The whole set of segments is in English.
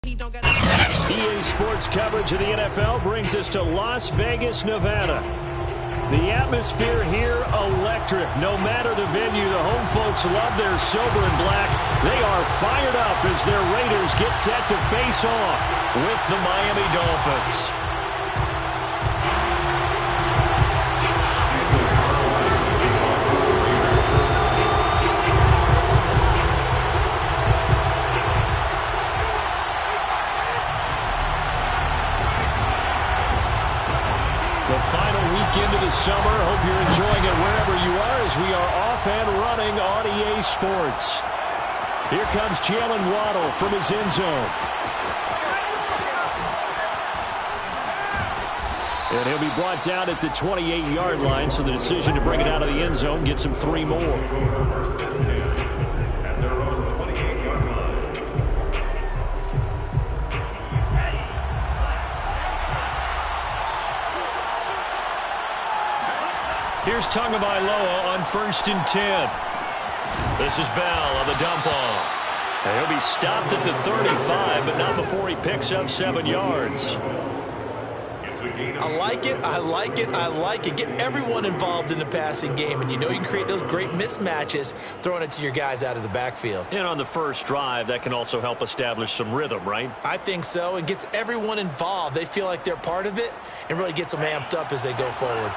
EA Sports coverage of the NFL brings us to Las Vegas, Nevada. The atmosphere here, electric. No matter the venue, the home folks love their silver and black. They are fired up as their Raiders get set to face off with the Miami Dolphins. Into the summer. Hope you're enjoying it wherever you are as we are off and running on EA Sports. Here comes Jalen Waddle from his end zone. And he'll be brought down at the 28-yard line, so the decision to bring it out of the end zone gets him 3 more. Here's Tagovailoa on 1st and 10. This is Bell on the dump off. And he'll be stopped at the 35, but not before he picks up 7 yards. I like it, I like it, I like it. Get everyone involved in the passing game, and you know you can create those great mismatches throwing it to your guys out of the backfield. And on the first drive, that can also help establish some rhythm, right? I think so, and gets everyone involved. They feel like they're part of it and really gets them amped up as they go forward.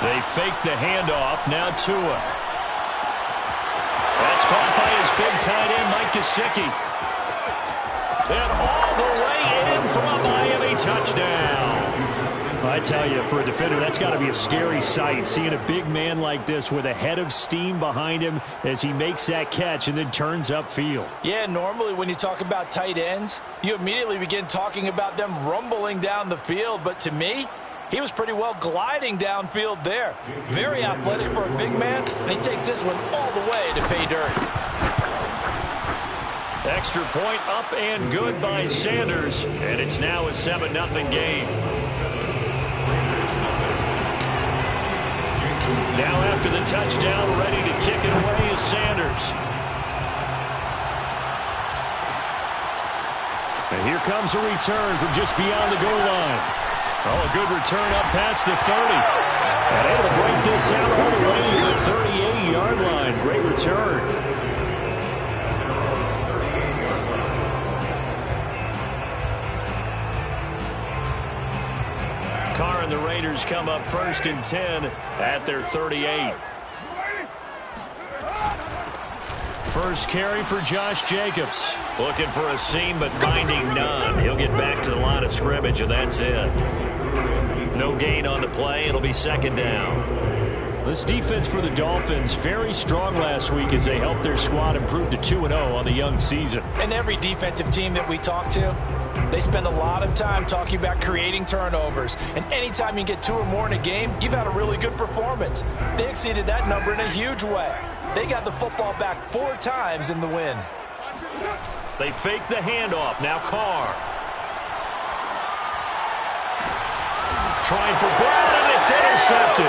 They fake the handoff. Now Tua. That's caught by his big tight end, Mike Gesicki. And all the way in for a Miami touchdown. I tell you, for a defender, that's got to be a scary sight, seeing a big man like this with a head of steam behind him as he makes that catch and then turns upfield. Yeah, normally when you talk about tight ends, you immediately begin talking about them rumbling down the field. But to me, he was pretty well gliding downfield there. Very athletic for a big man, and he takes this one all the way to pay dirt. Extra point up and good by Sanders, and it's now a 7-0 game. Now after the touchdown, ready to kick it away is Sanders. And here comes a return from just beyond the goal line. Oh, a good return up past the 30. And able to break this out all the way to the 38-yard line. Great return. Carr and the Raiders come up 1st and 10 at their 38. First carry for Josh Jacobs. Looking for a seam, but finding none. He'll get back to the line of scrimmage, and that's it. No gain on the play. It'll be 2nd down. This defense for the Dolphins, very strong last week as they helped their squad improve to 2-0 on the young season. And every defensive team that we talk to, they spend a lot of time talking about creating turnovers. And anytime you get 2 or more in a game, you've had a really good performance. They exceeded that number in a huge way. They got the football back 4 times in the win. They fake the handoff. Now Carr. Trying for Brown, and it's intercepted.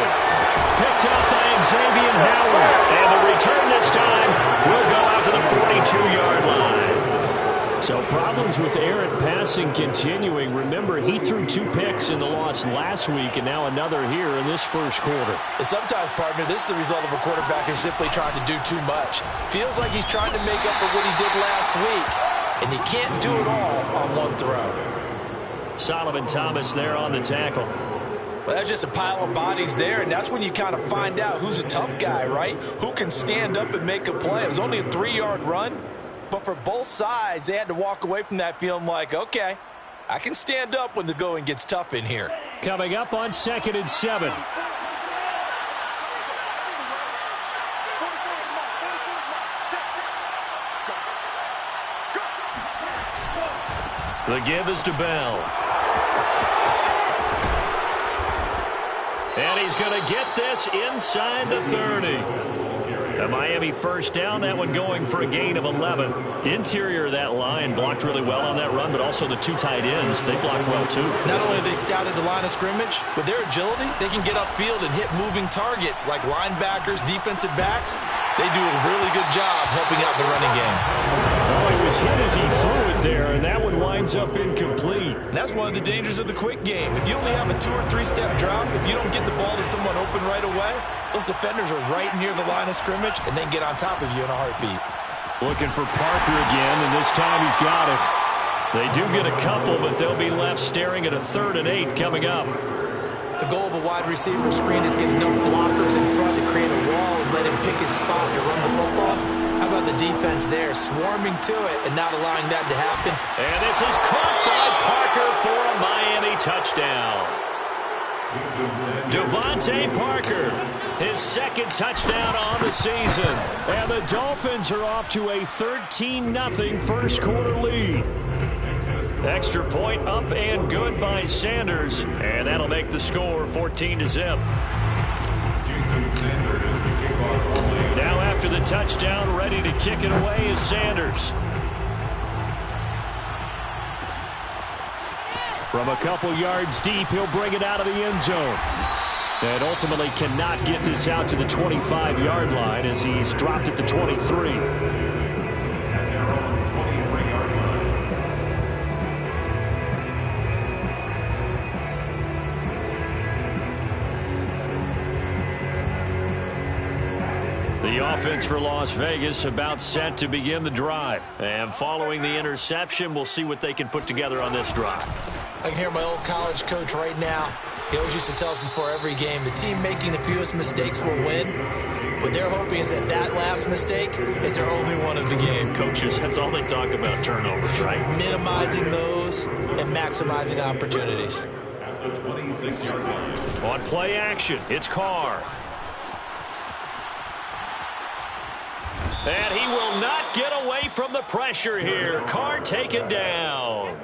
Picked up by Xavier Howard. And the return this time will go out to the 42-yard line. So problems with errant passing continuing. Remember, he threw 2 picks in the loss last week, and now another here in this first quarter. And sometimes, partner, this is the result of a quarterback who's simply trying to do too much. Feels like he's trying to make up for what he did last week, and he can't do it all on one throw. Solomon Thomas there on the tackle. Well, that's just a pile of bodies there, and that's when you kind of find out who's a tough guy, right? Who can stand up and make a play. It was only a 3-yard run, but for both sides, they had to walk away from that feeling like, okay, I can stand up when the going gets tough in here. Coming up on 2nd and 7. The give is to Bell. And he's going to get this inside the 30. A Miami first down, that one going for a gain of 11. Interior of that line blocked really well on that run, but also the 2 tight ends, they blocked well too. Not only have they scouted the line of scrimmage, with their agility, they can get upfield and hit moving targets like linebackers, defensive backs. They do a really good job helping out the running game. Oh, he was hit as he threw it there, and that one winds up incomplete. And that's one of the dangers of the quick game. If you only have a 2- or 3-step drop, if you don't get the ball to someone open right away, those defenders are right near the line of scrimmage and then get on top of you in a heartbeat. Looking for Parker again, and this time he's got it. They do get a couple, but they'll be left staring at a 3rd and 8 coming up. The goal of a wide receiver screen is get enough blockers in front to create a wall and let him pick his spot to run the football. How about the defense there, swarming to it and not allowing that to happen? And this is caught by Parker for a Miami touchdown. Devontae Parker, his 2nd touchdown on the season. And the Dolphins are off to a 13-0 first quarter lead. Extra point up and good by Sanders, and that'll make the score 14-0. Now after the touchdown, ready to kick it away is Sanders. From a couple yards deep, he'll bring it out of the end zone. And ultimately cannot get this out to the 25-yard line as he's dropped at the 23. The offense for Las Vegas about set to begin the drive. And following the interception, we'll see what they can put together on this drive. I can hear my old college coach right now. He always used to tell us before every game, the team making the fewest mistakes will win. What they're hoping is that that last mistake is their only one of the game. Coaches, that's all they talk about, turnovers, right? Minimizing those and maximizing opportunities. On play action, it's Carr. And he will not get away from the pressure here. Carr taken down.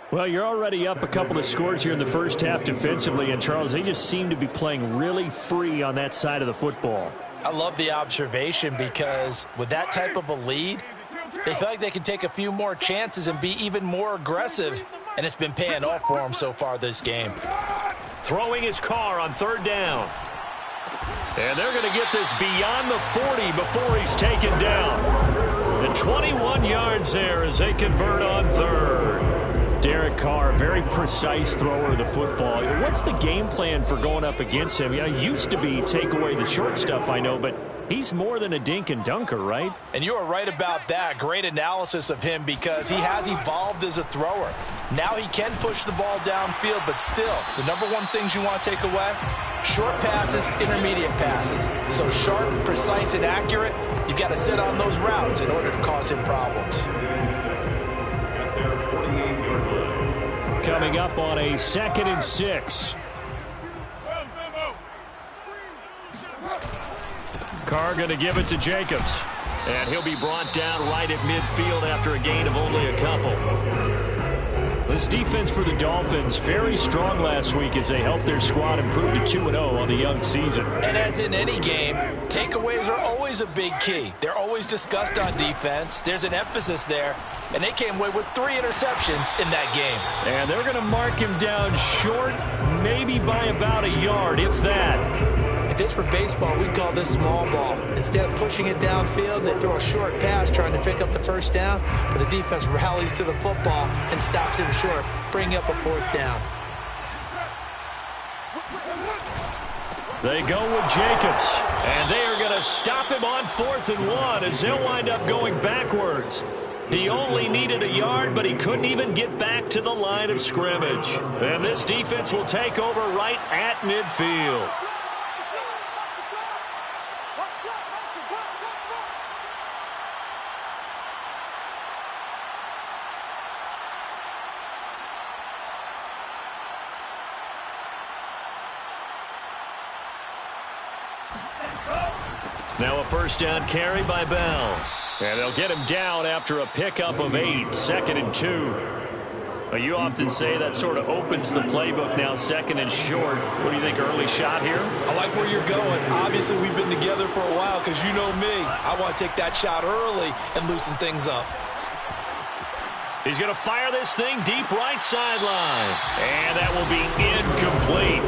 Well, you're already up a couple of scores here in the first half defensively, and Charles, they just seem to be playing really free on that side of the football. I love the observation because with that type of a lead, they feel like they can take a few more chances and be even more aggressive, and it's been paying off for them so far this game. Throwing his Carr on 3rd down. And they're going to get this beyond the 40 before he's taken down. And 21 yards there as they convert on 3rd. Derek Carr, very precise thrower of the football. What's the game plan for going up against him? Yeah, it used to be take away the short stuff, I know, but he's more than a dink and dunker, right? And you are right about that. Great analysis of him because he has evolved as a thrower. Now he can push the ball downfield, but still, the number one things you want to take away, short passes, intermediate passes. So sharp, precise, and accurate, you've got to sit on those routes in order to cause him problems. Coming up on a 2nd and 6. Carr going to give it to Jacobs. And he'll be brought down right at midfield after a gain of only a couple. This defense for the Dolphins, very strong last week as they helped their squad improve to 2-0 on the young season. And as in any game, takeaways are always a big key. They're always discussed on defense. There's an emphasis there, and they came away with 3 interceptions in that game. And they're going to mark him down short, maybe by about a yard, if that. If this were baseball, we'd call this small ball. Instead of pushing it downfield, they throw a short pass trying to pick up the 1st down, but the defense rallies to the football and stops him short, bringing up a 4th down. They go with Jacobs, and they are going to stop him on 4th and 1 as they'll wind up going backwards. He only needed a yard, but he couldn't even get back to the line of scrimmage. And this defense will take over right at midfield. Now a 1st down carry by Bell. And they'll get him down after a pickup of 8, 2nd and 2. You often say that sort of opens the playbook now, 2nd and short. What do you think, early shot here? I like where you're going. Obviously, we've been together for a while because you know me. I want to take that shot early and loosen things up. He's going to fire this thing deep right sideline. And that will be incomplete.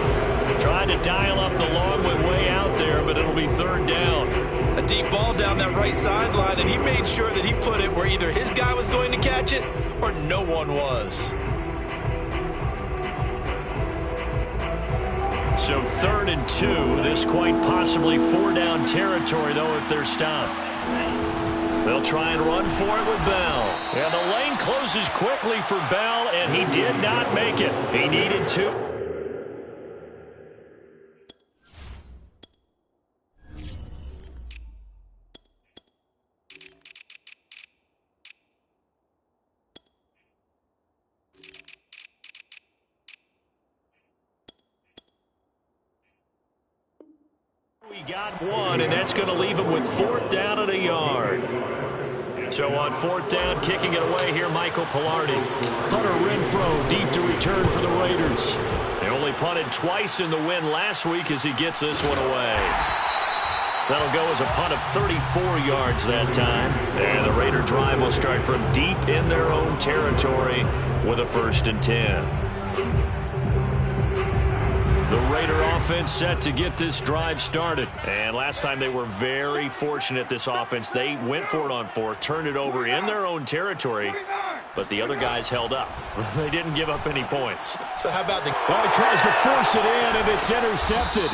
Trying to dial up the long one way out there, but it'll be 3rd down. A deep ball down that right sideline, and he made sure that he put it where either his guy was going to catch it or no one was. So 3rd and 2. This quite possibly 4-down territory, though, if they're stopped. They'll try and run for it with Bell. And the lane closes quickly for Bell, and he did not make it. He needed to. We got one, and that's going to leave him with 4th down and a yard. So on 4th down, kicking it away here, Michael Pilardi. Hunter Renfrow deep to return for the Raiders. They only punted twice in the win last week as he gets this one away. That'll go as a punt of 34 yards that time. And the Raider drive will start from deep in their own territory with a 1st and 10. The Raider offense set to get this drive started. And last time they were very fortunate, this offense. They went for it on 4th, turned it over in their own territory, but the other guys held up. They didn't give up any points. So how about the... Well, he tries to force it in, and it's intercepted.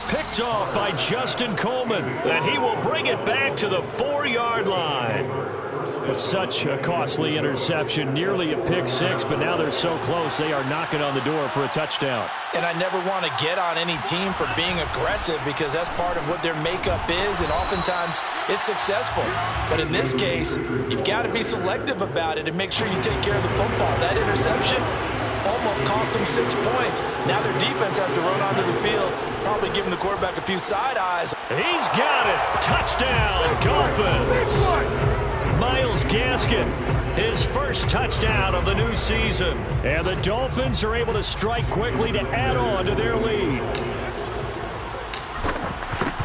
Picked off by Justin Coleman, and he will bring it back to the 4-yard line. Such a costly interception, nearly a pick six, but now they're so close they are knocking on the door for a touchdown. And I never want to get on any team for being aggressive because that's part of what their makeup is, and oftentimes it's successful. But in this case, you've got to be selective about it and make sure you take care of the football. That interception almost cost them 6 points. Now their defense has to run onto the field, probably giving the quarterback a few side eyes. He's got it. Touchdown, Dolphins. Myles Gaskin, his first touchdown of the new season. And the Dolphins are able to strike quickly to add on to their lead.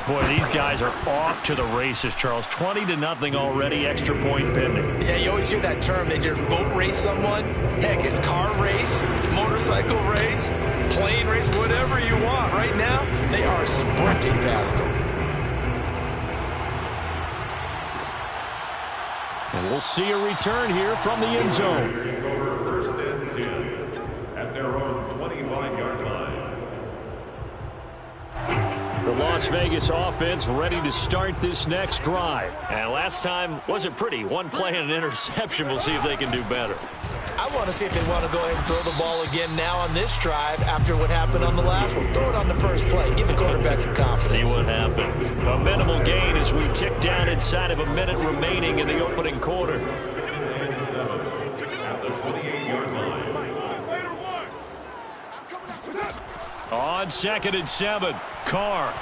Boy, these guys are off to the races, Charles. 20-0 already, extra point pending. Yeah, you always hear that term. They just boat race someone. Heck, it's car race, motorcycle race, plane race, whatever you want. Right now, they are sprinting past them. And we'll see a return here from the end zone. First and 10 at their own 25-yard line. The Las Vegas offense ready to start this next drive. And last time wasn't pretty. One play and an interception. We'll see if they can do better. I want to see if they want to go ahead and throw the ball again now on this drive after what happened on the last one. Throw it on the first play. Give the quarterback some confidence. See what happens. A minimal gain as we tick down inside of a minute remaining in the opening quarter. And 7 at the 28-yard line. On 2nd and 7, Carr.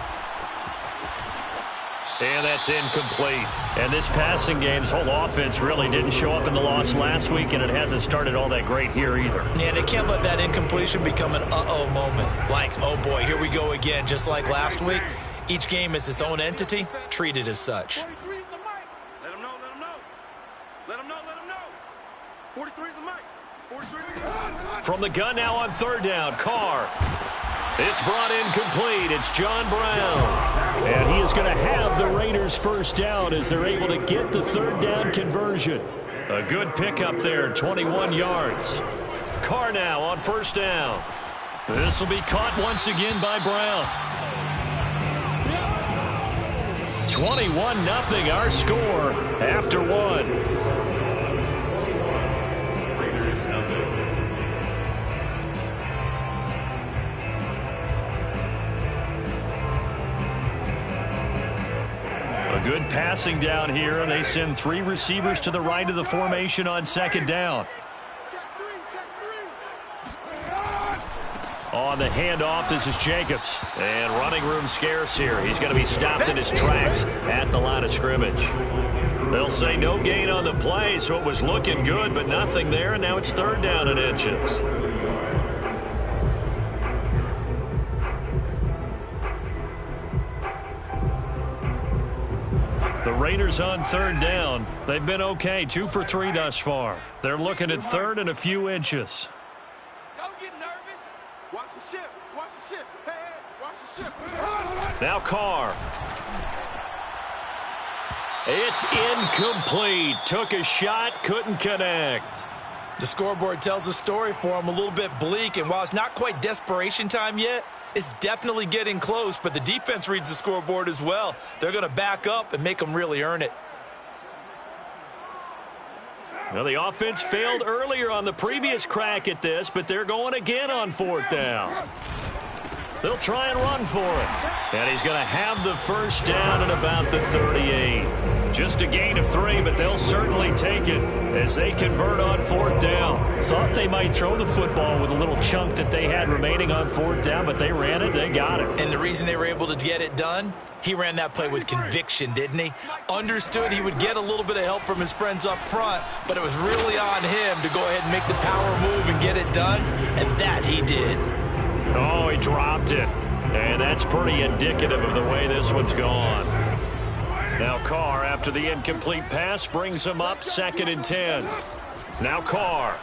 And that's incomplete. And this passing game's whole offense really didn't show up in the loss last week, and it hasn't started all that great here either. Yeah, they can't let that incompletion become an uh-oh moment. Like, oh boy, here we go again. Just like last week, each game is its own entity, treated as such. 43 is the mic. Let them know, let them know. Let them know, let them know. 43 is the mic. 43 is the mic. From the gun now on 3rd down, Carr. It's brought in complete. It's John Brown. And he is going to have the Raiders first down as they're able to get the 3rd down conversion. A good pickup there, 21 yards. Carr now on 1st down. This will be caught once again by Brown. 21-0 our score after one. Raiders nothing. A good passing down here, and they send 3 receivers to the right of the formation on 2nd down. On the handoff, this is Jacobs. And running room scarce here. He's going to be stopped in his tracks at the line of scrimmage. They'll say no gain on the play, so it was looking good, but nothing there, and now it's 3rd down and inches. The Raiders on 3rd down. They've been okay, 2 for 3 thus far. They're looking at 3rd and a few inches. Don't get nervous. Watch the ship. Watch the ship. Hey, watch the ship. Now Carr. It's incomplete. Took a shot, couldn't connect. The scoreboard tells a story for him, a little bit bleak, and while it's not quite desperation time yet, it's definitely getting close, but the defense reads the scoreboard as well. They're going to back up and make them really earn it. Well, the offense failed earlier on the previous crack at this, but they're going again on 4th down. They'll try and run for it. And he's going to have the first down at about the 38. Just a gain of 3, but they'll certainly take it as they convert on 4th down. Thought they might throw the football with a little chunk that they had remaining on 4th down, but they ran it, they got it. And the reason they were able to get it done, he ran that play with conviction, didn't he? Understood he would get a little bit of help from his friends up front, but it was really on him to go ahead and make the power move and get it done, and that he did. Oh, he dropped it. And that's pretty indicative of the way this one's gone. Now Carr, after the incomplete pass, brings him up 2nd and 10. Now Carr.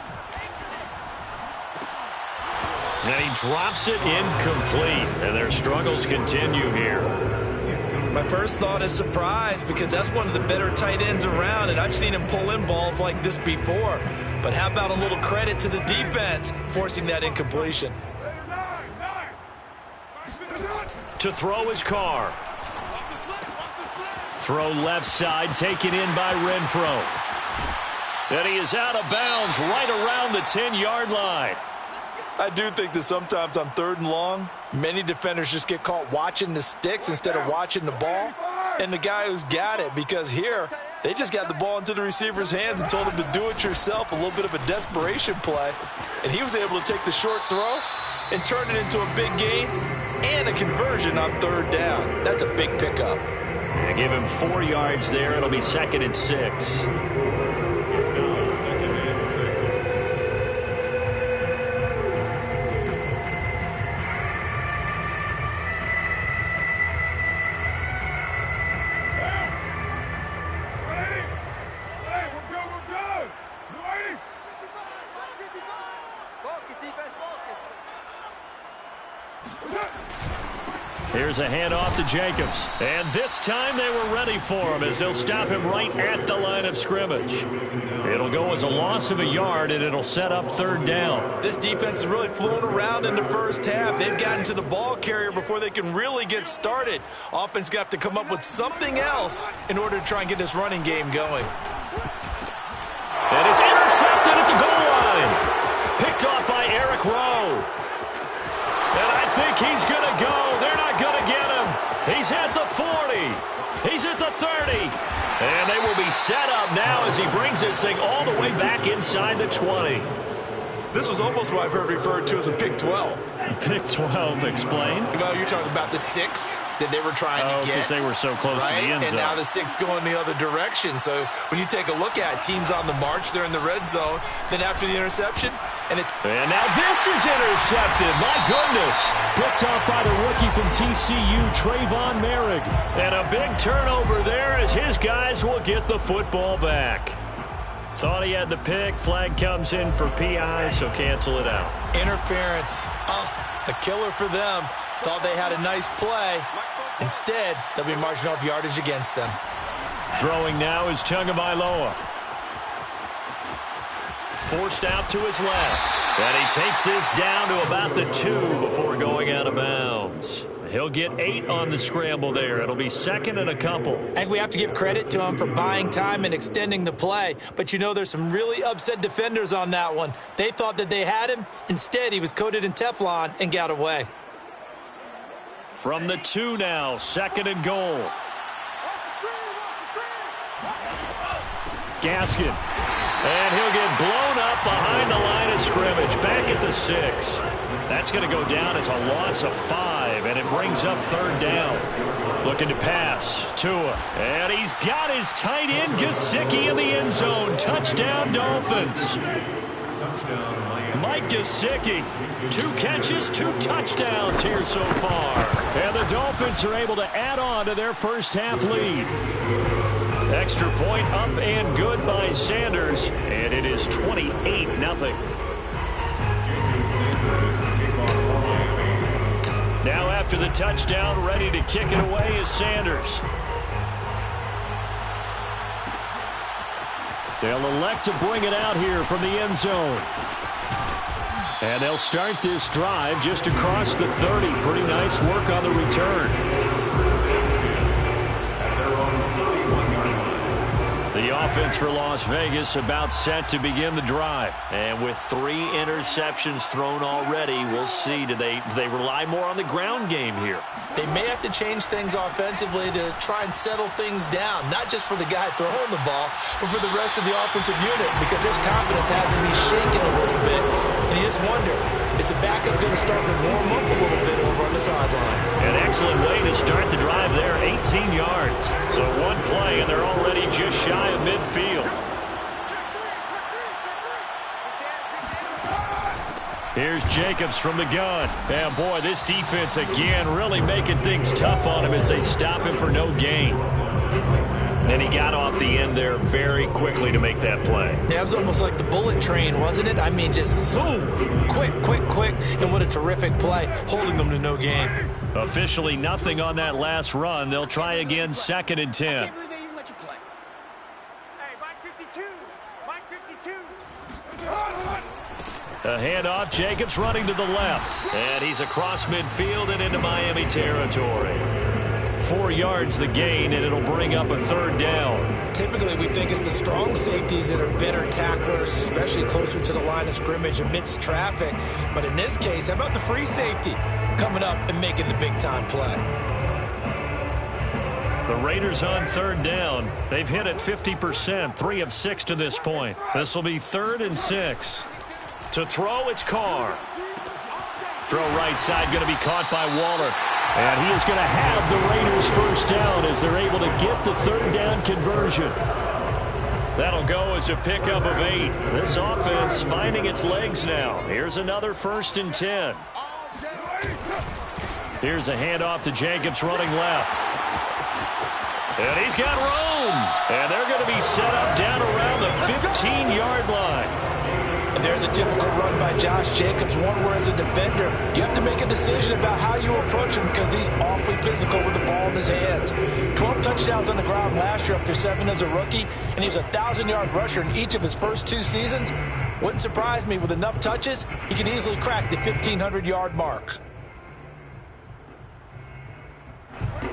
And he drops it incomplete. And their struggles continue here. My first thought is surprise because that's one of the better tight ends around, and I've seen him pull in balls like this before. But how about a little credit to the defense forcing that incompletion? To throw his Carr. Throw left side, taken in by Renfro. And he is out of bounds right around the 10-yard line. I do think that sometimes on 3rd and long, many defenders just get caught watching the sticks instead of watching the ball. And the guy who's got it, because here, they just got the ball into the receiver's hands and told him to do it yourself, a little bit of a desperation play. And he was able to take the short throw and turn it into a big gain and a conversion on 3rd down. That's a big pickup. They give him 4 yards there. It'll be 2nd and 6. It's now 2nd and 6. Hey, we're good. Ready? 55. Focus, defense, focus. Here's a handoff to Jacobs. And this time they were ready for him as they'll stop him right at the line of scrimmage. It'll go as a loss of a yard, and it'll set up 3rd down. This defense is really flown around in the first half. They've gotten to the ball carrier before they can really get started. Offense got to come up with something else in order to try and get this running game going. And it's intercepted at the goal line. Picked off by Eric Rowe. And I think he's going to go. They're not going to get him. He's at the 40. He's at the 30. And they will be set up now as he brings this thing all the way back inside the 20. This was almost what I've heard referred to as a Pick 12. Pick 12, explain. Well, you're talking about the 6 that they were trying to get. Because they were so close to the end zone. And now the 6 going the other direction. So when you take a look at teams on the march, they're in the red zone. Then after the interception, and now this is intercepted. My goodness. Picked off by the rookie from TCU, Trayvon Merrick. And a big turnover there as his guys will get the football back. Thought he had the pick. Flag comes in for PI, so cancel it out. Interference. Oh, a killer for them. Thought they had a nice play. Instead, they'll be marching off yardage against them. Throwing now is Tagovailoa. Forced out to his left. And he takes this down to about the 2 before going out of bounds. He'll get 8 on the scramble there. It'll be 2nd and a couple. I think we have to give credit to him for buying time and extending the play. But, you know, there's some really upset defenders on that one. They thought that they had him. Instead, he was coated in Teflon and got away. From the 2 now, 2nd and goal. Gaskin. And he'll get blown up behind the line of scrimmage. Back at the 6. That's going to go down as a loss of 5, and it brings up 3rd down. Looking to pass. Tua. And he's got his tight end, Gesicki, in the end zone. Touchdown, Dolphins. Mike Gesicki. 2 catches, 2 touchdowns here so far. And the Dolphins are able to add on to their first half lead. Extra point up and good by Sanders, and it is 28-0. Now after the touchdown, ready to kick it away is Sanders. They'll elect to bring it out here from the end zone. And they'll start this drive just across the 30. Pretty nice work on the return. The offense for Las Vegas about set to begin the drive. And with 3 interceptions thrown already, we'll see. Do they rely more on the ground game here? They may have to change things offensively to try and settle things down, not just for the guy throwing the ball, but for the rest of the offensive unit, because their confidence has to be shaken a little bit. And you just wonder, is the backup going to start to warm up a little bit over on the sideline? An excellent way to start the drive there, 18 yards. So one play, and they're already just shy of midfield. Here's Jacobs from the gun. And boy, this defense again really making things tough on him as they stop him for no gain. And he got off the end there very quickly to make that play. Yeah, it was almost like the bullet train, wasn't it? I mean, just zoom, quick, and what a terrific play, holding them to no gain. Officially nothing on that last run. They'll try again, 2nd and 10. I can't believe they even let you play. Hey, Mike 52. Mike 52. A handoff, Jacobs running to the left. And he's across midfield and into Miami territory. 4 yards the gain, and it'll bring up a 3rd down. Typically, we think it's the strong safeties that are better tacklers, especially closer to the line of scrimmage amidst traffic. But in this case, how about the free safety coming up and making the big-time play? The Raiders on 3rd down. They've hit it 50%, 3 of 6 to this point. This will be 3rd and 6. To throw, it's Carr. Throw right side, going to be caught by Waller. And he is going to have the Raiders first down as they're able to get the 3rd down conversion. That'll go as a pickup of 8. This offense finding its legs now. Here's another 1st and 10. Here's a handoff to Jacobs running left. And he's got room. And they're going to be set up down around the 15-yard line. And there's a typical run by Josh Jacobs, one where as a defender, you have to make a decision about how you approach him because he's awfully physical with the ball in his hands. 12 touchdowns on the ground last year after 7 as a rookie, and he was a 1,000-yard rusher in each of his first 2 seasons. Wouldn't surprise me with enough touches, he can easily crack the 1,500-yard mark.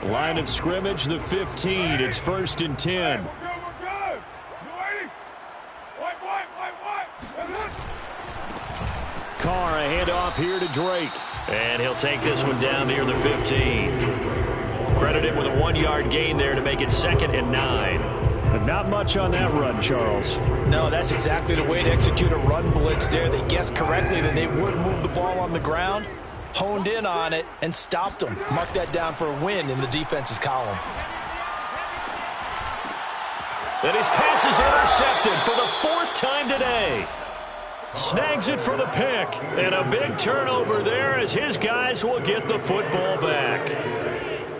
Line of scrimmage, the 15. It's 1st and 10. Carr, a handoff here to Drake. And he'll take this one down near the 15. Credited with a 1-yard gain there to make it 2nd and 9. But not much on that run, Charles. No, that's exactly the way to execute a run blitz there. They guessed correctly that they would move the ball on the ground, honed in on it, and stopped them. Mark that down for a win in the defense's column. And his pass is intercepted for the 4th time today. Snags it for the pick. And a big turnover there as his guys will get the football back.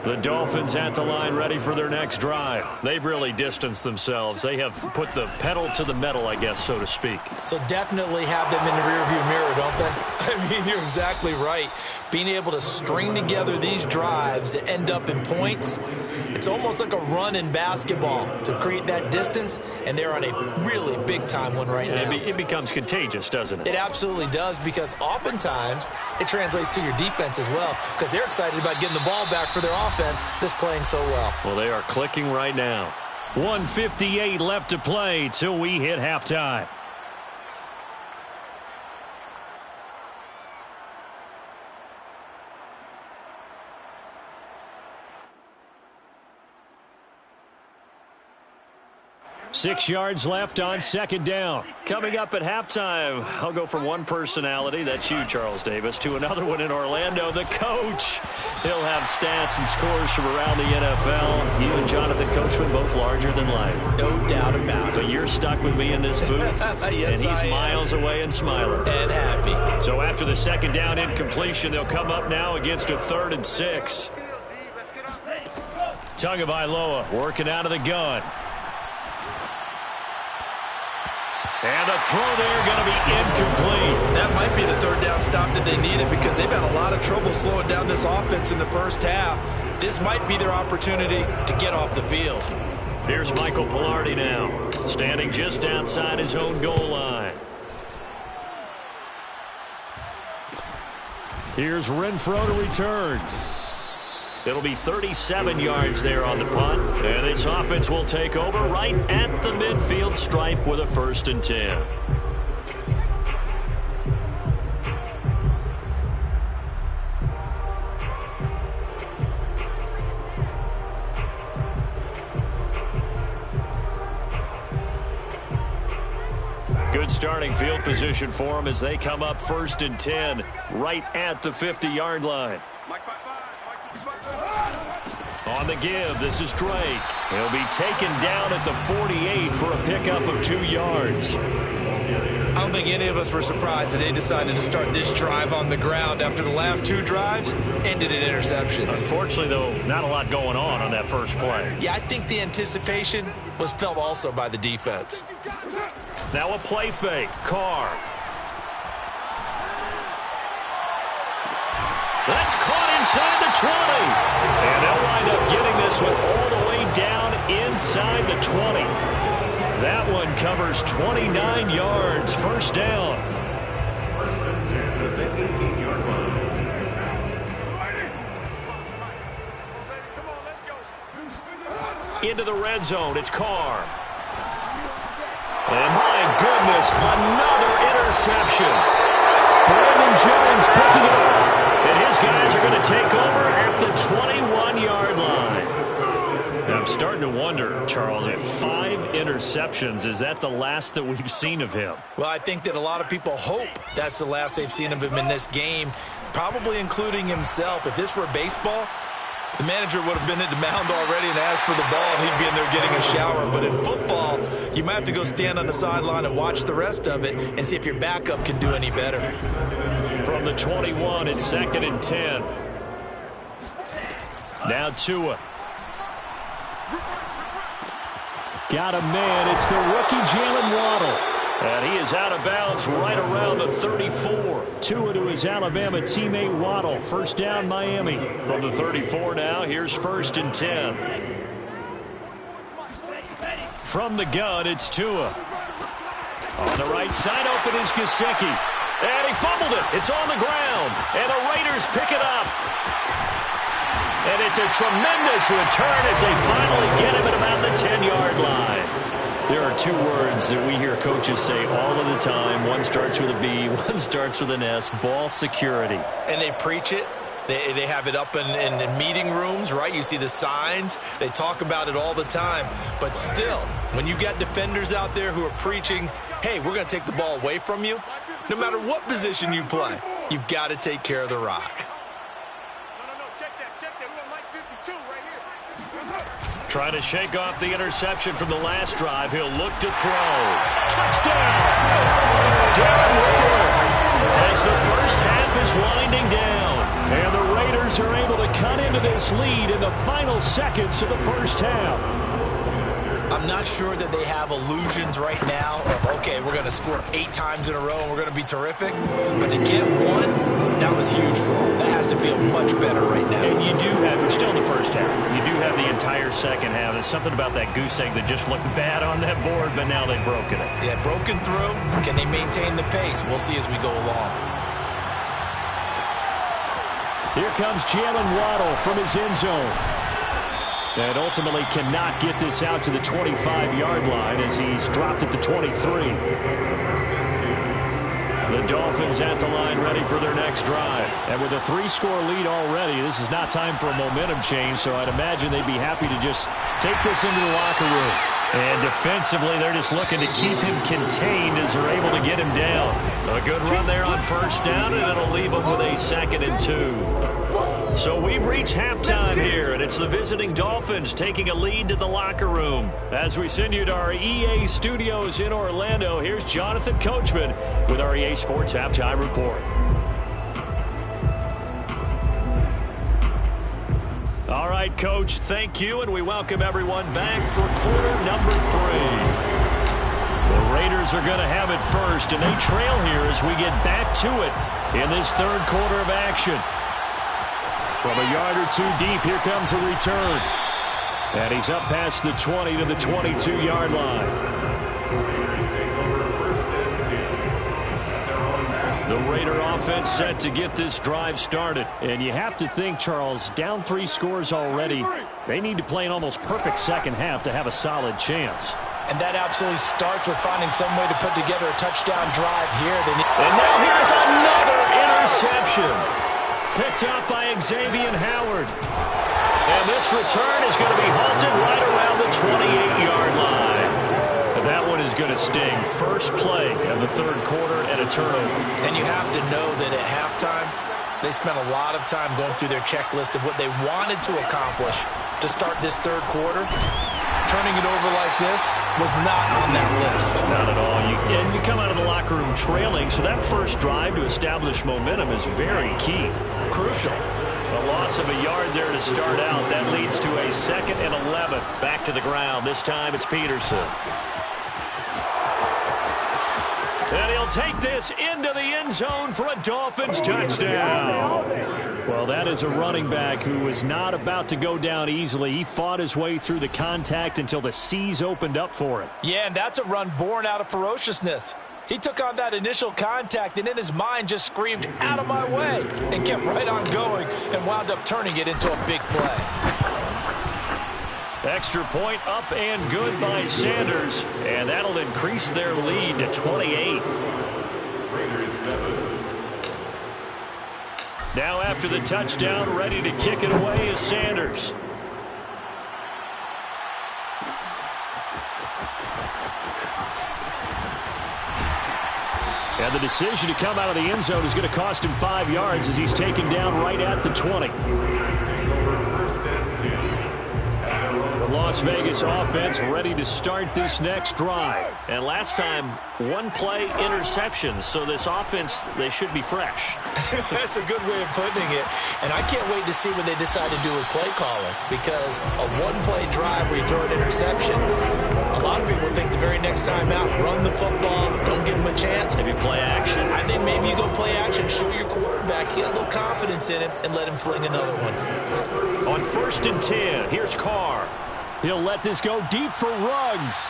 The Dolphins at the line ready for their next drive. They've really distanced themselves. They have put the pedal to the metal, I guess, so to speak. So definitely have them in the rearview mirror, don't they? I mean, you're exactly right. Being able to string together these drives that end up in points, it's almost like a run in basketball to create that distance, and they're on a really big-time one right now. It becomes contagious, doesn't it? It absolutely does, because oftentimes it translates to your defense as well, because they're excited about getting the ball back for their offense that's playing so well. Well, they are clicking right now. 1:58 left to play till we hit halftime. Six yards left on 2nd down. Coming up at halftime, I'll go from one personality, that's you, Charles Davis, to another one in Orlando, the coach. He'll have stats and scores from around the NFL. You and Jonathan Coachman both larger than life. No doubt about it. But you're stuck with me in this booth. Yes, and he's miles away and smiling. And happy. So after the 2nd down incompletion, they'll come up now against a 3rd and 6. Tagovailoa working out of the gun. And the throw there going to be incomplete. That might be the 3rd down stop that they needed, because they've had a lot of trouble slowing down this offense in the first half. This might be their opportunity to get off the field. Here's Michael Pilardi now, standing just outside his own goal line. Here's Renfro to return. It'll be 37 yards there on the punt, and this offense will take over right at the midfield stripe with a 1st and 10. Good starting field position for them as they come up 1st and 10 right at the 50-yard line. On the give, this is Drake. He'll be taken down at the 48 for a pickup of 2 yards. I don't think any of us were surprised that they decided to start this drive on the ground after the last 2 drives ended in interceptions. Unfortunately, though, not a lot going on that first play. Yeah, I think the anticipation was felt also by the defense. Now a play fake. Carr. That's caught inside the 20. And they'll wind up getting this one all the way down inside the 20. That one covers 29 yards. 1st down. 1st and 10 at the 18-yard line. Come on, let's go. Into the red zone. It's Carr. And my goodness, another interception. Brandon Jones picking it up. And his guys are going to take over at the 21-yard line. Now I'm starting to wonder, Charles, if 5 interceptions, is that the last that we've seen of him? Well, I think that a lot of people hope that's the last they've seen of him in this game, probably including himself. If this were baseball, the manager would have been at the mound already and asked for the ball, and he'd be in there getting a shower. But in football, you might have to go stand on the sideline and watch the rest of it and see if your backup can do any better. From the 21, it's 2nd and 10. Now Tua. Got a man. It's the rookie Jalen Waddle. And he is out of bounds right around the 34. Tua to his Alabama teammate Waddle. 1st down Miami. From the 34 now, here's 1st and 10. From the gun, it's Tua. On the right side, open is Gesicki. And he fumbled it. It's on the ground. And the Raiders pick it up. And it's a tremendous return as they finally get him at about the 10-yard line. There are 2 words that we hear coaches say all of the time. One starts with a B, one starts with an S, ball security. And they preach it. They have it up in meeting rooms, right? You see the signs. They talk about it all the time. But still, when you got defenders out there who are preaching, hey, we're going to take the ball away from you, no matter what position you play, you've got to take care of the rock. No, check that. We want Mike 52 right here. Trying to shake off the interception from the last drive. He'll look to throw. Touchdown! Darren Waller as the first half is winding down. And the Raiders are able to cut into this lead in the final seconds of the first half. I'm not sure that they have illusions right now of, okay, we're going to score 8 times in a row and we're going to be terrific. But to get one, that was huge for them. That has to feel much better right now. And you do have, we're still in the first half. You do have the entire second half. There's something about that goose egg that just looked bad on that board, but now they've broken it. Yeah, broken through. Can they maintain the pace? We'll see as we go along. Here comes Jalen Waddle from his end zone. And ultimately cannot get this out to the 25-yard line as he's dropped at the 23. The Dolphins at the line ready for their next drive. And with a 3-score lead already, this is not time for a momentum change, so I'd imagine they'd be happy to just take this into the locker room. And defensively, they're just looking to keep him contained as they're able to get him down. A good run there on 1st down, and it'll leave them with a 2nd and 2. So we've reached halftime here, and it's the visiting Dolphins taking a lead to the locker room. As we send you to our EA studios in Orlando, here's Jonathan Coachman with our EA Sports Halftime Report. All right, Coach, thank you, and we welcome everyone back for quarter number 3. The Raiders are going to have it first, and they trail here as we get back to it in this 3rd quarter of action. From a yard or 2 deep, here comes a return. And he's up past the 20 to the 22-yard line. The Raider offense set to get this drive started. And you have to think, Charles, down 3 scores already. They need to play an almost perfect second half to have a solid chance. And that absolutely starts with finding some way to put together a touchdown drive here. And now here's another interception. Picked up by Xavier Howard. And this return is going to be halted right around the 28-yard line. That one is going to sting. First play of the third quarter and a turnover. And you have to know that at halftime, they spent a lot of time going through their checklist of what they wanted to accomplish to start this third quarter. Turning it over like this was not on that list. Not at all. And you come out of the locker room trailing, so that first drive to establish momentum is very key. Crucial. A loss of a yard there to start out. That leads to a 2nd and 11. Back to the ground. This time it's Peterson. And he'll take this into the end zone for a Dolphins touchdown. Well, that is a running back who was not about to go down easily. He fought his way through the contact until the seas opened up for him. Yeah, and that's a run born out of ferociousness. He took on that initial contact and in his mind just screamed, "Out of my way," and kept right on going and wound up turning it into a big play. Extra point up and good by Sanders, and that'll increase their lead to 28. Now after the touchdown, ready to kick it away is Sanders. And the decision to come out of the end zone is going to cost him 5 yards as he's taken down right at the 20. The Las Vegas offense ready to start this next drive. And last time, 1-play interceptions. So this offense, they should be fresh. That's a good way of putting it. And I can't wait to see what they decide to do with play calling. Because a 1-play drive where you throw an interception, a lot of people think the very next time out, run the football, don't give them a chance. Maybe play action. I think maybe you go play action, show your quarterback, get a little confidence in him, and let him fling another one. On 1st and 10, here's Carr. He'll let this go deep for Ruggs.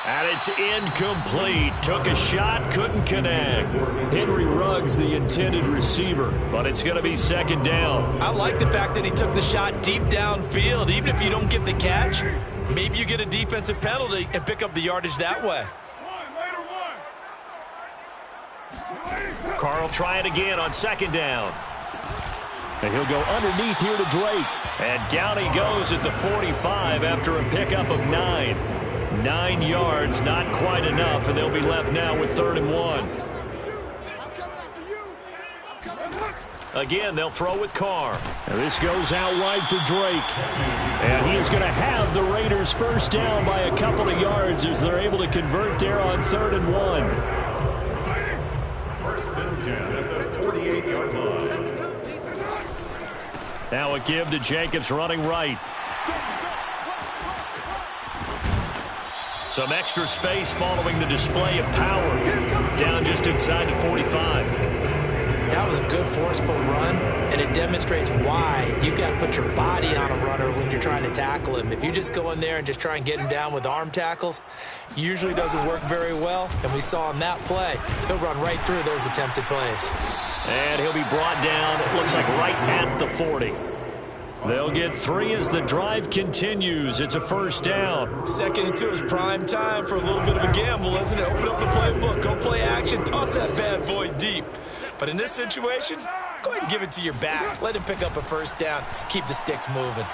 And it's incomplete. Took a shot, couldn't connect. Henry Ruggs, the intended receiver, but it's going to be 2nd down. I like the fact that he took the shot deep downfield. Even if you don't get the catch, maybe you get a defensive penalty and pick up the yardage that way. Carr will try it again on 2nd down. And he'll go underneath here to Drake. And down he goes at the 45 after a pickup of 9. 9 yards, not quite enough, and they'll be left now with 3rd and 1. Again, they'll throw with Carr. And this goes out wide for Drake. And he is going to have the Raiders first down by a couple of yards as they're able to convert there on 3rd and 1. 1st and 10 at the 48-yard line. Now a give to Jacobs running right. Some extra space following the display of power. Down just inside the 45. That was a good forceful run, and it demonstrates why you've got to put your body on a runner when you're trying to tackle him. If you just go in there and just try and get him down with arm tackles, usually doesn't work very well, and we saw on that play, he'll run right through those attempted plays. And he'll be brought down, it looks like right at the 40. They'll get 3 as the drive continues. It's a 1st down. 2nd and 2 is prime time for a little bit of a gamble, isn't it? Open up the playbook, go play action, toss that bad boy deep. But in this situation, go ahead and give it to your back. Let him pick up a 1st down. Keep the sticks moving.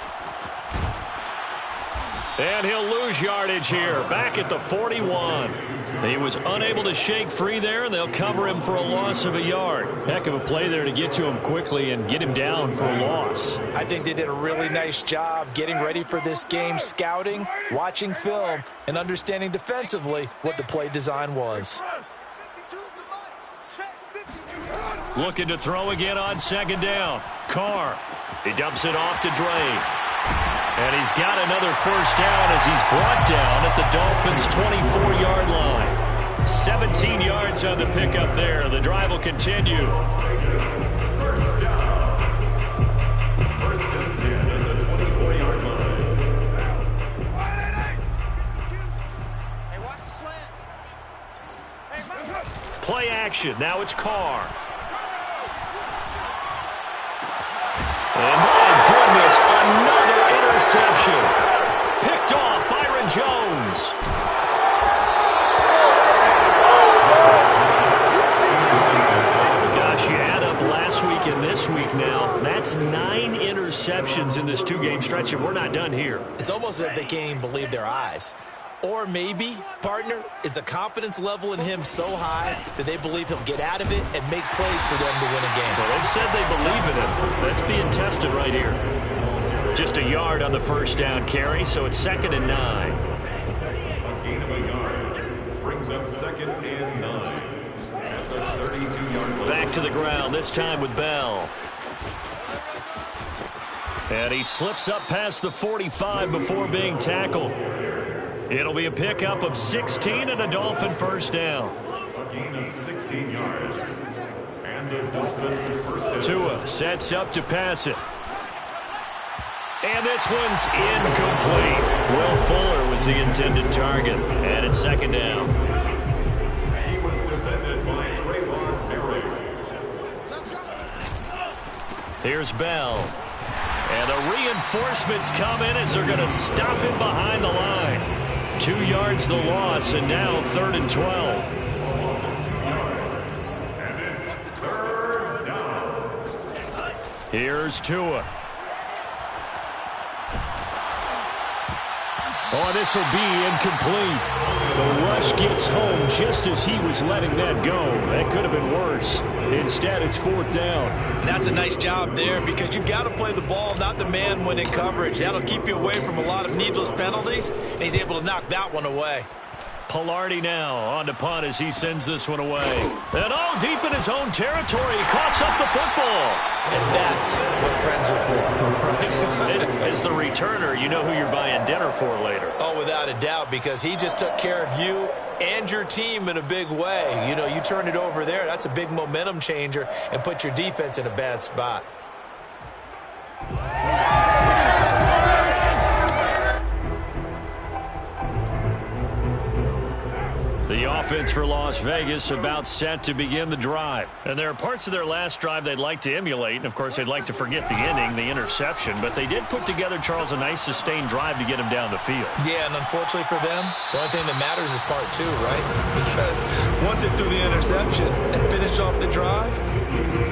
And he'll lose yardage here. Back at the 41. He was unable to shake free there, and they'll cover him for a loss of a yard. Heck of a play there to get to him quickly and get him down for a loss. I think they did a really nice job getting ready for this game, scouting, watching film, and understanding defensively what the play design was. Looking to throw again on 2nd down. Carr. He dumps it off to Drake. And he's got another 1st down as he's brought down at the Dolphins' 24-yard line. 17 yards on the pickup there. The drive will continue. 1st down. 1st and 10 at the 24-yard line. play action. Now it's Carr. And my goodness, another interception. Picked off Byron Jones. Gosh, you add up last week and this week now. That's 9 interceptions in this 2-game stretch, and we're not done here. It's almost as if they can't even believe their eyes. Or maybe, partner, is the confidence level in him so high that they believe he'll get out of it and make plays for them to win a game. Well, they've said they believe in him. That's being tested right here. Just a yard on the first down carry, so it's 2nd and 9. A gain of a yard brings up 2nd and 9 at the 32-yard line. Back to the ground, this time with Bell. And he slips up past the 45 before being tackled. It'll be a pickup of 16 and a Dolphin first down. A gain of 16 yards. And a Dolphin first down. Tua sets up to pass it. And this one's incomplete. Will Fuller was the intended target. And it's 2nd down. He was defended by Trayvon Berry. Here's Bell. And the reinforcements come in as they're going to stop him behind the line. 2 yards the loss, and now 3rd and 12. And it's 3rd down. Here's Tua. Oh, this will be incomplete. The rush gets home just as he was letting that go. That could have been worse. Instead, it's 4th down. And that's a nice job there because you've got to play the ball, not the man when in coverage. That'll keep you away from a lot of needless penalties, and he's able to knock that one away. Pilardi now on to punt as he sends this one away. And all deep in his own territory, he coughs up the football. And that's what friends are for. As the returner, you know who you're buying dinner for later. Oh, without a doubt, because he just took care of you and your team in a big way. You know, you turn it over there, that's a big momentum changer and put your defense in a bad spot. The offense for Las Vegas about set to begin the drive. And there are parts of their last drive they'd like to emulate. And, of course, they'd like to forget the inning, the interception. But they did put together, Charles, a nice sustained drive to get him down the field. Yeah, and unfortunately for them, the only thing that matters is part 2, right? Because once they threw the interception and finished off the drive,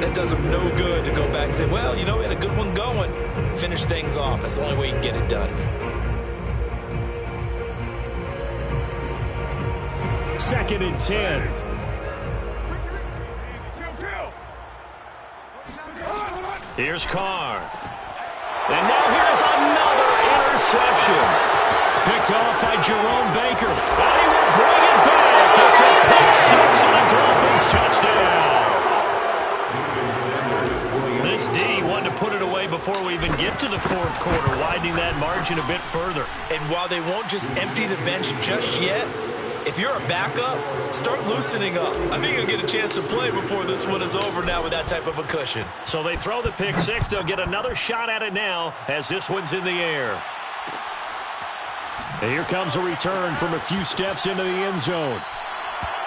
that does them no good to go back and say, well, you know, we had a good one going. Finish things off. That's the only way you can get it done. 2nd and 10. Here's Carr. And now here's another interception. Picked off by Jerome Baker. And he will bring it back. It's a pick 6 and a Dolphins touchdown. This D wanted to put it away before we even get to the 4th quarter, widening that margin a bit further. And while they won't just empty the bench just yet, if you're a backup, start loosening up. I think you'll get a chance to play before this one is over now with that type of a cushion. So they throw the pick 6. They'll get another shot at it now as this one's in the air. And here comes a return from a few steps into the end zone.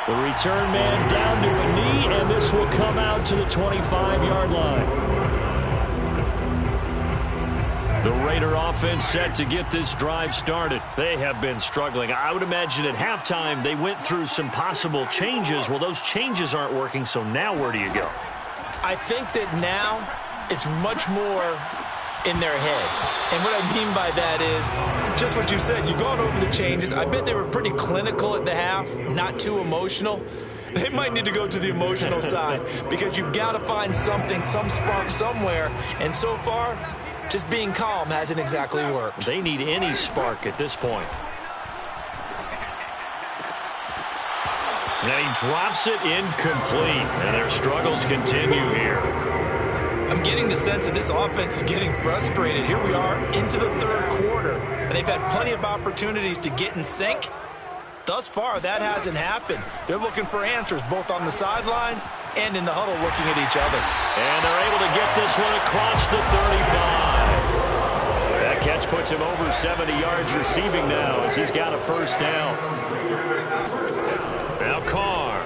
The return man down to a knee, and this will come out to the 25-yard line. The Raider offense set to get this drive started. They have been struggling. I would imagine at halftime they went through some possible changes. Well, those changes aren't working, so now where do you go? I think that now it's much more in their head. And what I mean by that is just what you said. You've gone over the changes. I bet they were pretty clinical at the half, not too emotional. They might need to go to the emotional side because you've got to find something, some spark somewhere. And so far, just being calm hasn't exactly worked. They need any spark at this point. And he drops it incomplete. And their struggles continue here. I'm getting the sense that this offense is getting frustrated. Here we are into the 3rd quarter, and they've had plenty of opportunities to get in sync. Thus far, that hasn't happened. They're looking for answers both on the sidelines and in the huddle looking at each other. And they're able to get this one across the 35. That catch puts him over 70 yards receiving now as he's got a first down. Now Carr.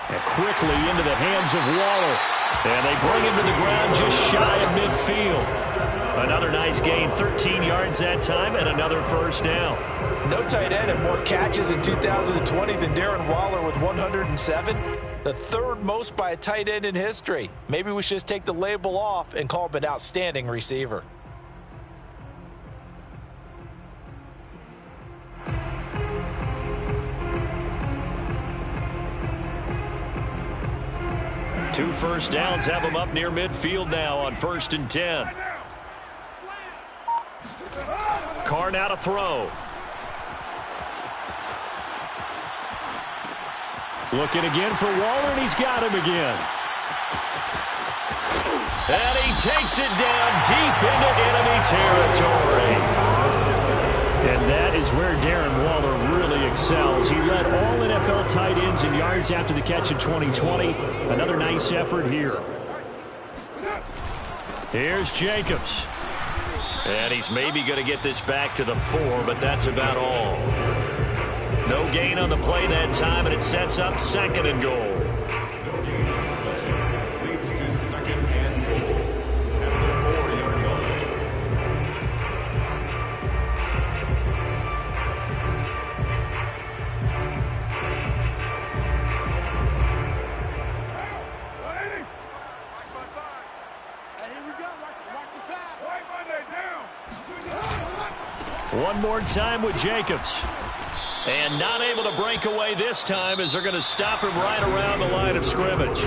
And quickly into the hands of Waller. And they bring him to the ground just shy of midfield. Another nice gain, 13 yards that time, and another first down. No tight end had more catches in 2020 than Darren Waller with 107. The third most by a tight end in history. Maybe we should just take the label off and call him an outstanding receiver. Two first downs have them up near midfield now on 1st and 10. Carr now to throw. Looking again for Waller, and he's got him again. And he takes it down deep into enemy territory. And that is where Darren Waller really excels. He led all NFL tight ends in yards after the catch in 2020. Another nice effort here. Here's Jacobs. And he's maybe going to get this back to the 4, but that's about all. No gain on the play that time, and it sets up 2nd and goal. Leads to 2nd and goal at the 4-yard line. Hey, here we go. Watch the pass. Right Monday down. One more time with Jacobs. And not able to break away this time as they're going to stop him right around the line of scrimmage.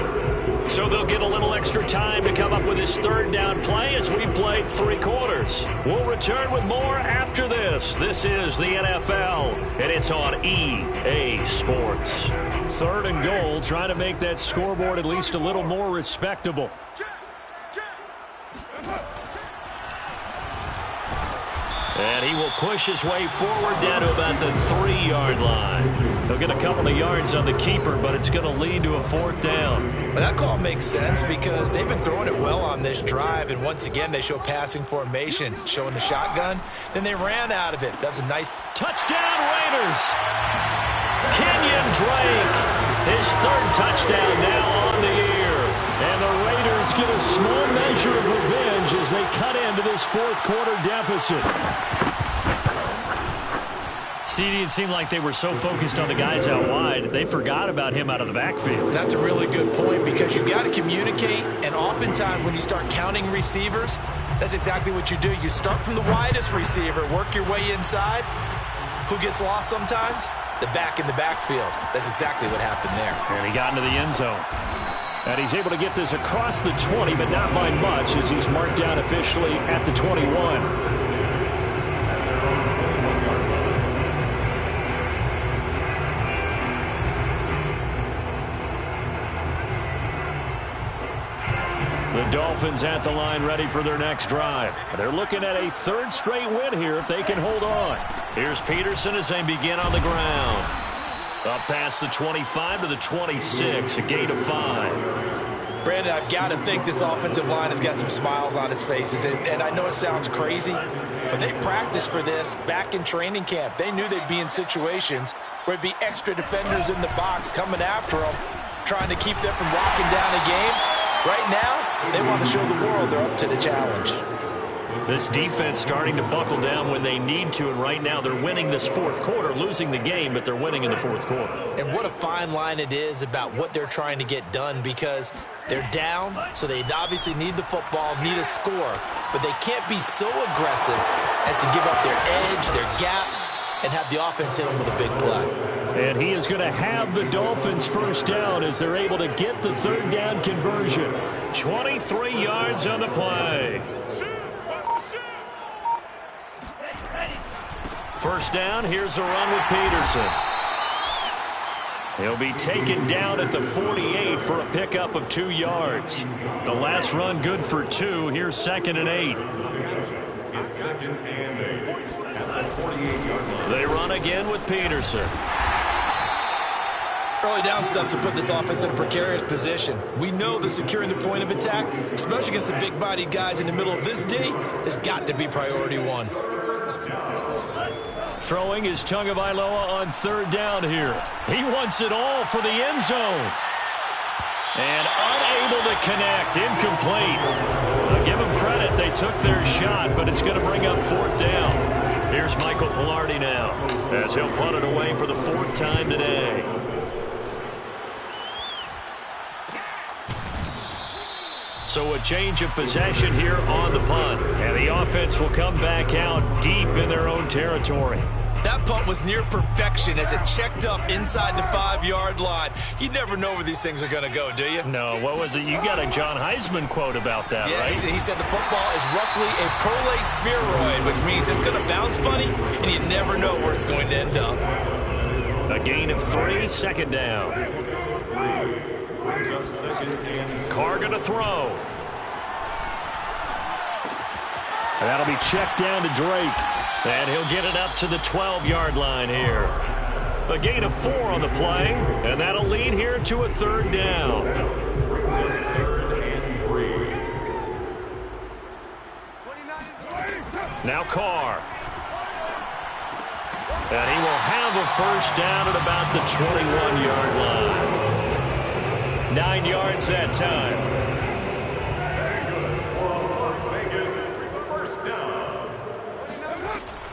So they'll get a little extra time to come up with his 3rd down play as we've played 3 quarters. We'll return with more after this. This is the NFL, and it's on EA Sports. 3rd and goal, trying to make that scoreboard at least a little more respectable. And he will push his way forward down to about the 3-yard line. They'll get a couple of yards on the keeper, but it's going to lead to a 4th down. Well, that call makes sense because they've been throwing it well on this drive, and once again they show passing formation, showing the shotgun. Then they ran out of it. That's a nice touchdown, Raiders. Kenyon Drake, his 3rd touchdown now on the year. And the Raiders get a small measure of revenge as they cut into this 4th quarter deficit. CD, it seemed like they were so focused on the guys out wide, they forgot about him out of the backfield. That's a really good point because you've got to communicate, and oftentimes when you start counting receivers, that's exactly what you do. You start from the widest receiver, work your way inside. Who gets lost sometimes? The back in the backfield. That's exactly what happened there. And he got into the end zone. And he's able to get this across the 20, but not by much as he's marked down officially at the 21. The Dolphins at the line ready for their next drive. They're looking at a 3rd straight win here if they can hold on. Here's Peterson as they begin on the ground. Up past the 25 to the 26, a gain of 5. Brandon, I've got to think this offensive line has got some smiles on its faces. And I know it sounds crazy, but they practiced for this back in training camp. They knew they'd be in situations where there'd be extra defenders in the box coming after them, trying to keep them from locking down a game. Right now, they want to show the world they're up to the challenge. This defense starting to buckle down when they need to, and right now they're winning this 4th quarter, losing the game, but they're winning in the 4th quarter. And what a fine line it is about what they're trying to get done because they're down, so they obviously need the football, need a score, but they can't be so aggressive as to give up their edge, their gaps, and have the offense hit them with a big play. And he is going to have the Dolphins 1st down as they're able to get the 3rd down conversion. 23 yards on the play. 1st down, here's a run with Peterson. He'll be taken down at the 48 for a pickup of 2 yards. The last run good for 2. Here's 2nd and 8. It's 2nd and 8 at the 48-yard line. They run again with Peterson. Early down stuff to put this offense in a precarious position. We know that securing the point of attack, especially against the big-bodied guys in the middle of this D, has got to be priority 1. Throwing is Tagovailoa on 3rd down here. He wants it all for the end zone. And unable to connect. Incomplete. I'll give them credit. They took their shot, but it's going to bring up 4th down. Here's Michael Pilardi now as he'll punt it away for the 4th time today. So a change of possession here on the punt. And the offense will come back out deep in their own territory. That punt was near perfection as it checked up inside the 5-yard line. You never know where these things are going to go, do you? No, what was it? You got a John Heisman quote about that, yeah, right? He said the football is roughly a prolate spheroid, which means it's going to bounce funny, and you never know where it's going to end up. A gain of 3, 2nd down. Carr going to throw. And that'll be checked down to Drake. And he'll get it up to the 12-yard line here. A gain of 4 on the play, and that'll lead here to a 3rd down. Now Carr. And he will have a 1st down at about the 21-yard line. 9 yards that time.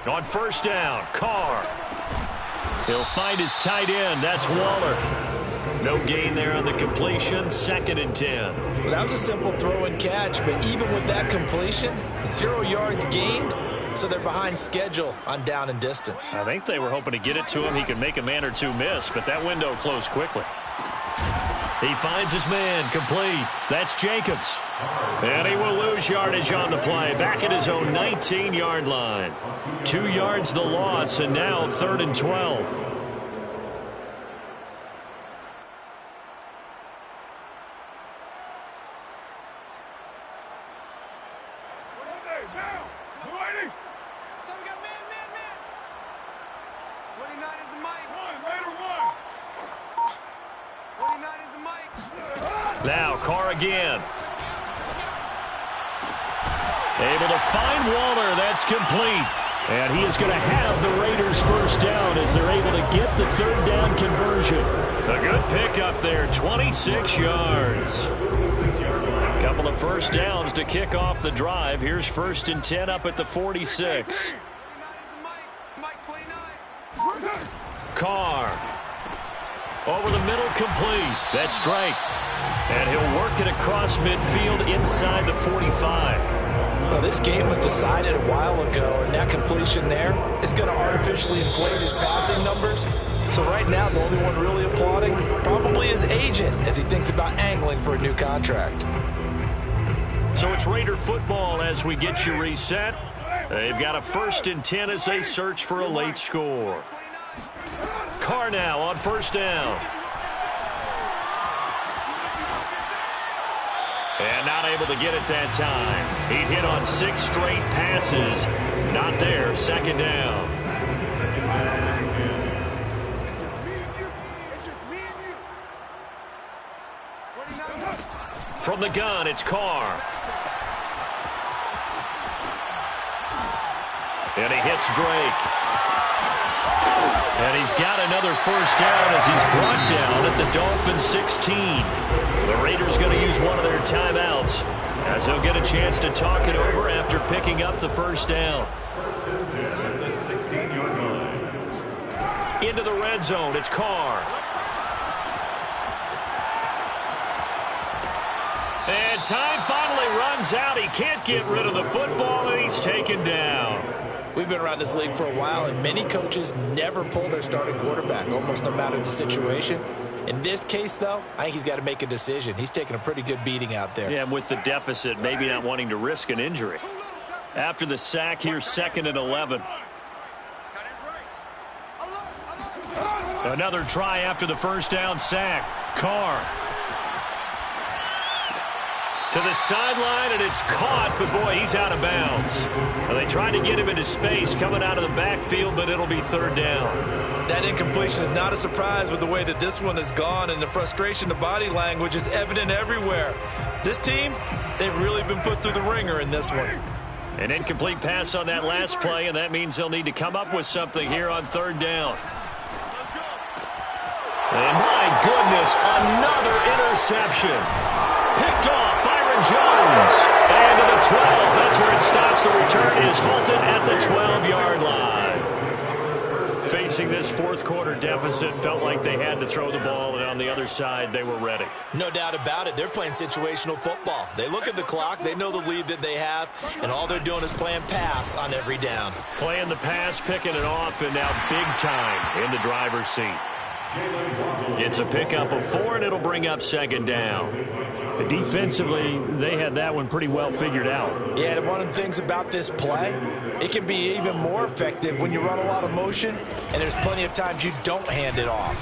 On 1st down, Carr. He'll find his tight end. That's Waller. No gain there on the completion. 2nd and 10. Well, that was a simple throw and catch, but even with that completion, 0 yards gained, so they're behind schedule on down and distance. I think they were hoping to get it to him. He could make a man or two miss, but that window closed quickly. He finds his man, complete. That's Jacobs. And he will lose yardage on the play, back at his own 19-yard line. 2 yards the loss, and now 3rd and 12. Now Carr again. Able to find Waller. That's complete. And he is going to have the Raiders 1st down as they're able to get the 3rd down conversion. A good pickup there, 26 yards. A couple of 1st downs to kick off the drive. Here's 1st and 10 up at the 46. Carr. Over the middle, complete. That's Drake. And he'll work it across midfield inside the 45. Well, this game was decided a while ago, and that completion there is going to artificially inflate his passing numbers. So right now, the only one really applauding probably his agent as he thinks about angling for a new contract. So it's Raider football as we get you reset. They've got a 1st and 10 as they search for a late score. Carr now on 1st down. And not able to get it that time. He hit on 6 straight passes. Not there. 2nd down. From the gun, it's Carr. And he hits Drake. And he's got another 1st down as he's brought down at the Dolphins 16. The Raiders going to use one of their timeouts as they'll get a chance to talk it over after picking up the 1st down. Into the red zone, it's Carr. And time finally runs out. He can't get rid of the football, and he's taken down. We've been around this league for a while, and many coaches never pull their starting quarterback, almost no matter the situation. In this case, though, I think he's got to make a decision. He's taking a pretty good beating out there. Yeah, with the deficit, maybe not wanting to risk an injury. After the sack, here's 2nd and 11. Another try after the 1st down sack. Carr. To the sideline, and it's caught, but boy, he's out of bounds. Well, they tried to get him into space coming out of the backfield, but it'll be 3rd down. That incompletion is not a surprise with the way that this one has gone, and the frustration, the body language is evident everywhere. This team, they've really been put through the ringer in this one. An incomplete pass on that last play, and that means they'll need to come up with something here on 3rd down. And my goodness, another interception. Picked off Byron Jones. And to the 12. That's where it stops. The return is halted at the 12-yard line. Facing this fourth quarter deficit, felt like they had to throw the ball, and on the other side, they were ready. No doubt about it. They're playing situational football. They look at the clock, they know the lead that they have, and all they're doing is playing pass on every down. Playing the pass, picking it off, and now big time in the driver's seat. It's a pickup of 4, and it'll bring up second down. Defensively, they had that one pretty well figured out. Yeah, and one of the things about this play, it can be even more effective when you run a lot of motion, and there's plenty of times you don't hand it off.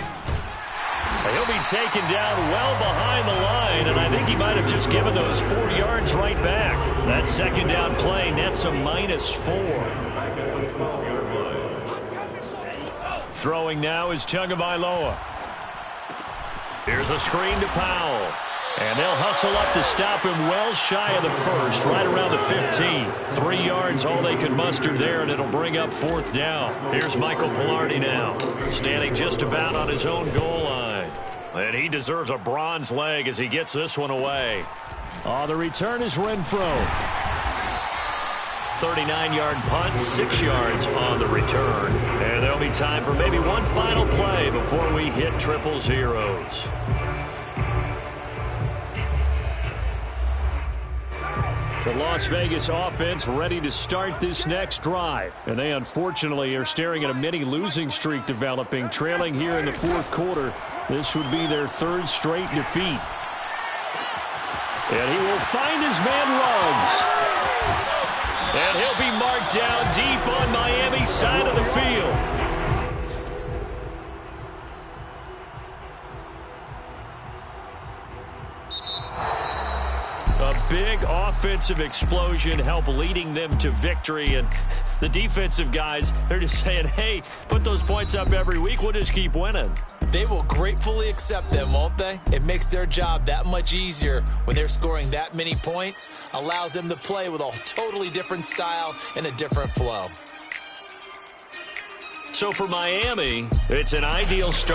He'll be taken down well behind the line, and I think he might have just given those 4 yards right back. That second down play nets a -4. Throwing now is Tagovailoa. Here's a screen to Powell. And they'll hustle up to stop him well shy of the first, right around the 15. 3 yards, all they could muster there, and it'll bring up fourth down. Here's Michael Pilardi now, standing just about on his own goal line. And he deserves a bronze leg as he gets this one away. The return is Renfro. 39-yard punt, 6 yards on the return. And there'll be time for maybe one final play before we hit triple zeros. The Las Vegas offense ready to start this next drive. And they unfortunately are staring at a mini losing streak developing, trailing here in the fourth quarter. This would be their 3rd straight defeat. And he will find his man Ruggs. And he'll be marked down deep on Miami's side of the field. A big offensive explosion helped leading them to victory. And the defensive guys, they're just saying, hey, put those points up every week. We'll just keep winning. They will gratefully accept them, won't they? It makes their job that much easier when they're scoring that many points. Allows them to play with a totally different style and a different flow. So for Miami, it's an ideal start.